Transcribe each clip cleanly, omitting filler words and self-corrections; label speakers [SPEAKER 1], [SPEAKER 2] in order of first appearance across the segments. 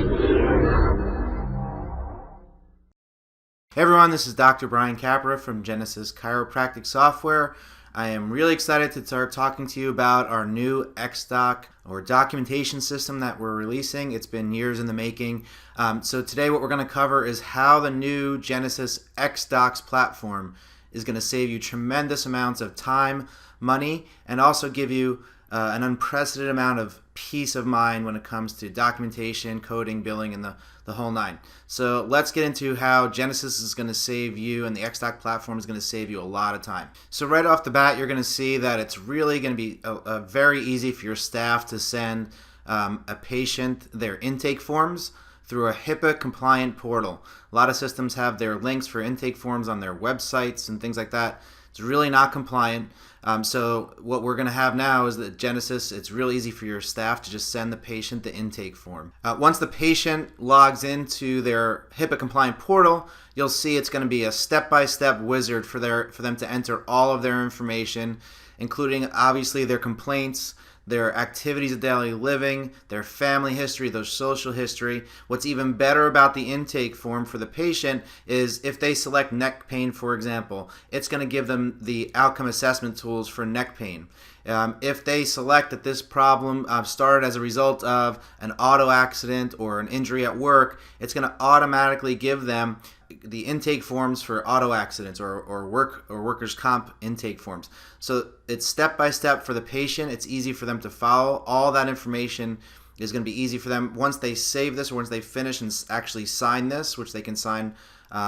[SPEAKER 1] Hey everyone, this is Dr. Brian Capra from Genesis Chiropractic Software. I am really excited to start talking to you about our new Xdoc or documentation system that we're releasing. It's been years in the making. So today what we're going to cover is how the new Genesis Xdocs platform is going to save you tremendous amounts of time, money, and also give you an unprecedented amount of peace of mind when it comes to documentation, coding, billing, and the whole nine. So let's get into how Genesis is going to save you, and the Xdoc platform is going to save you a lot of time. So right off the bat, you're going to see that it's really going to be very easy for your staff to send a patient their intake forms through a HIPAA compliant portal. A lot of systems have their links for intake forms on their websites and things like that. It's really not compliant. So what we're going to have now is that Genesis, it's real easy for your staff to just send the patient the intake form. Once the patient logs into their HIPAA compliant portal, you'll see it's going to be a step-by-step wizard for them to enter all of their information, including obviously their complaints, their activities of daily living, their family history, their social history. What's even better about the intake form for the patient is if they select neck pain, for example, it's going to give them the outcome assessment tools for neck pain. If they select that this problem started as a result of an auto accident or an injury at work, it's going to automatically give them the intake forms for auto accidents or workers' comp intake forms. So it's step by step for the patient. It's easy for them to follow. All that information is going to be easy for them. Once they save this, or once they finish and actually sign this, which they can sign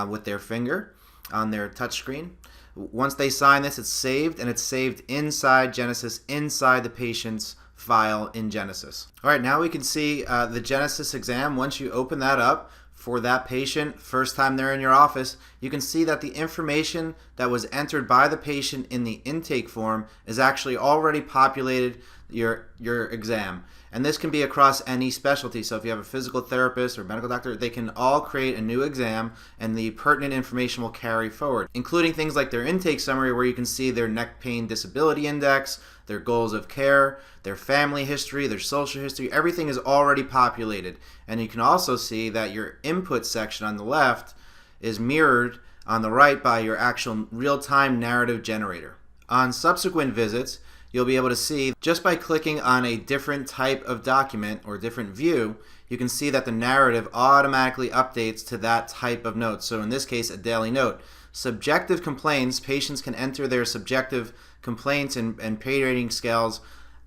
[SPEAKER 1] with their finger on their touch screen. Once they sign this, it's saved, and it's saved inside Genesis, inside the patient's file in Genesis. All right, now we can see the Genesis exam. Once you open that up for that patient, first time they're in your office, you can see that the information that was entered by the patient in the intake form is actually already populated your exam. And this can be across any specialty. So if you have a physical therapist or medical doctor, they can all create a new exam, and the pertinent information will carry forward, including things like their intake summary, where you can see their neck pain disability index, their goals of care, their family history, their social history. Everything is already populated. And you can also see that your input section on the left is mirrored on the right by your actual real-time narrative generator. On subsequent visits, you'll be able to see, just by clicking on a different type of document or different view, you can see that the narrative automatically updates to that type of note. So in this case, a daily note. Subjective complaints, patients can enter their subjective complaints and pay rating scales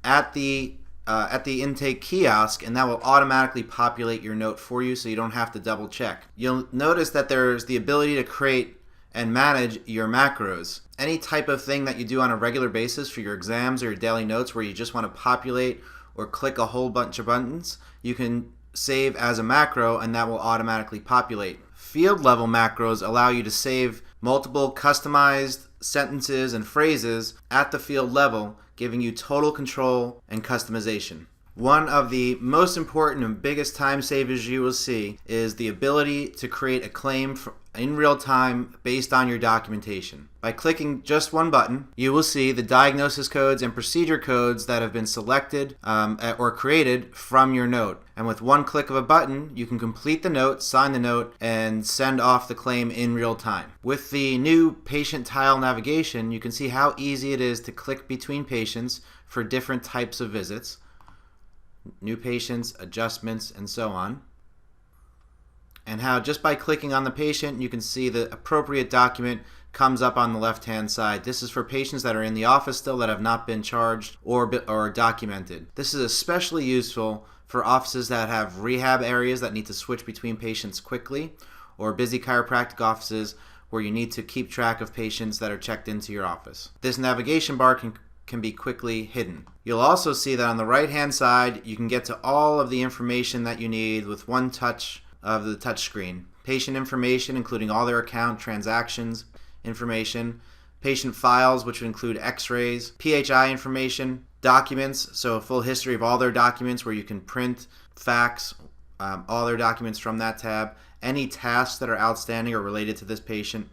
[SPEAKER 1] at the intake kiosk, and that will automatically populate your note for you, so you don't have to double check. You'll notice that there's the ability to create and manage your macros. Any type of thing that you do on a regular basis for your exams or your daily notes where you just want to populate or click a whole bunch of buttons, you can save as a macro, and that will automatically populate. Field level macros allow you to save multiple customized sentences and phrases at the field level, giving you total control and customization. One of the most important and biggest time savers you will see is the ability to create a claim in real time based on your documentation. By clicking just one button, you will see the diagnosis codes and procedure codes that have been selected or created from your note. And with one click of a button, you can complete the note, sign the note, and send off the claim in real time. With the new patient tile navigation, you can see how easy it is to click between patients for different types of visits. New patients, adjustments, and so on. And how just by clicking on the patient, you can see the appropriate document comes up on the left-hand side. This is for patients that are in the office still that have not been charged or documented. This is especially useful for offices that have rehab areas that need to switch between patients quickly, or busy chiropractic offices where you need to keep track of patients that are checked into your office. This navigation bar can be quickly hidden. You'll also see that on the right-hand side, you can get to all of the information that you need with one touch of the touch screen. Patient information, including all their account transactions information, patient files, which would include x-rays, PHI information, documents, so a full history of all their documents where you can print, fax, all their documents from that tab, any tasks that are outstanding or related to this patient,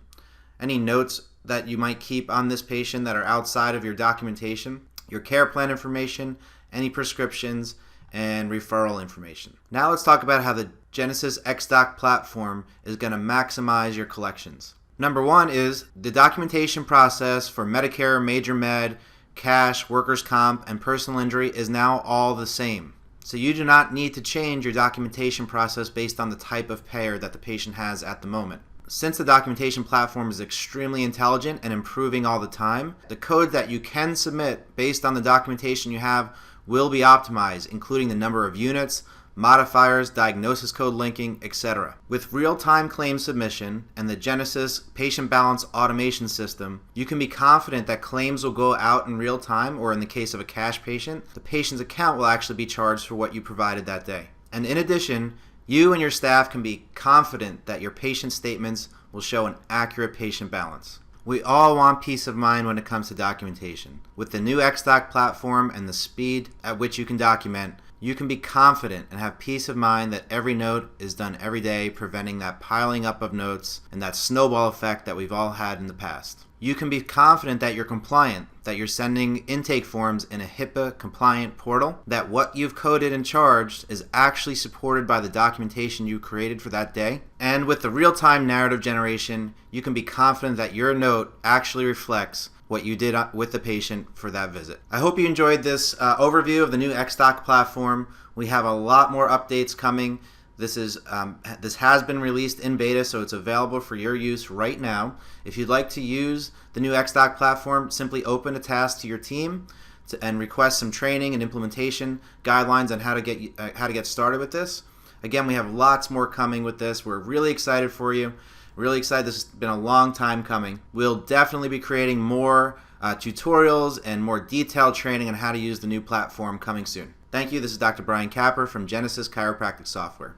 [SPEAKER 1] any notes that you might keep on this patient that are outside of your documentation, your care plan information, any prescriptions, and referral information. Now let's talk about how the Genesis Xdoc platform is going to maximize your collections. Number one is the documentation process for Medicare, Major Med, cash, workers' comp, and personal injury is now all the same. So you do not need to change your documentation process based on the type of payer that the patient has at the moment. Since the documentation platform is extremely intelligent and improving all the time, the code that you can submit based on the documentation you have will be optimized, including the number of units, modifiers, diagnosis code linking, etc. With real-time claim submission and the Genesis patient balance automation system, you can be confident that claims will go out in real time, or in the case of a cash patient, the patient's account will actually be charged for what you provided that day. And in addition, you and your staff can be confident that your patient statements will show an accurate patient balance. We all want peace of mind when it comes to documentation. With the new Xdoc platform and the speed at which you can document, you can be confident and have peace of mind that every note is done every day, preventing that piling up of notes and that snowball effect that we've all had in the past. You can be confident that you're compliant, that you're sending intake forms in a HIPAA compliant portal, that what you've coded and charged is actually supported by the documentation you created for that day. And with the real-time narrative generation, you can be confident that your note actually reflects what you did with the patient for that visit. I hope you enjoyed this overview of the new Xdoc platform. We have a lot more updates coming. This has been released in beta, so it's available for your use right now. If you'd like to use the new Xdoc platform, simply open a task to your team and request some training and implementation guidelines on how to get started with this. Again, we have lots more coming with this. We're really excited for you. Really excited. This has been a long time coming. We'll definitely be creating more tutorials and more detailed training on how to use the new platform coming soon. Thank you. This is Dr. Brian Capper from Genesis Chiropractic Software.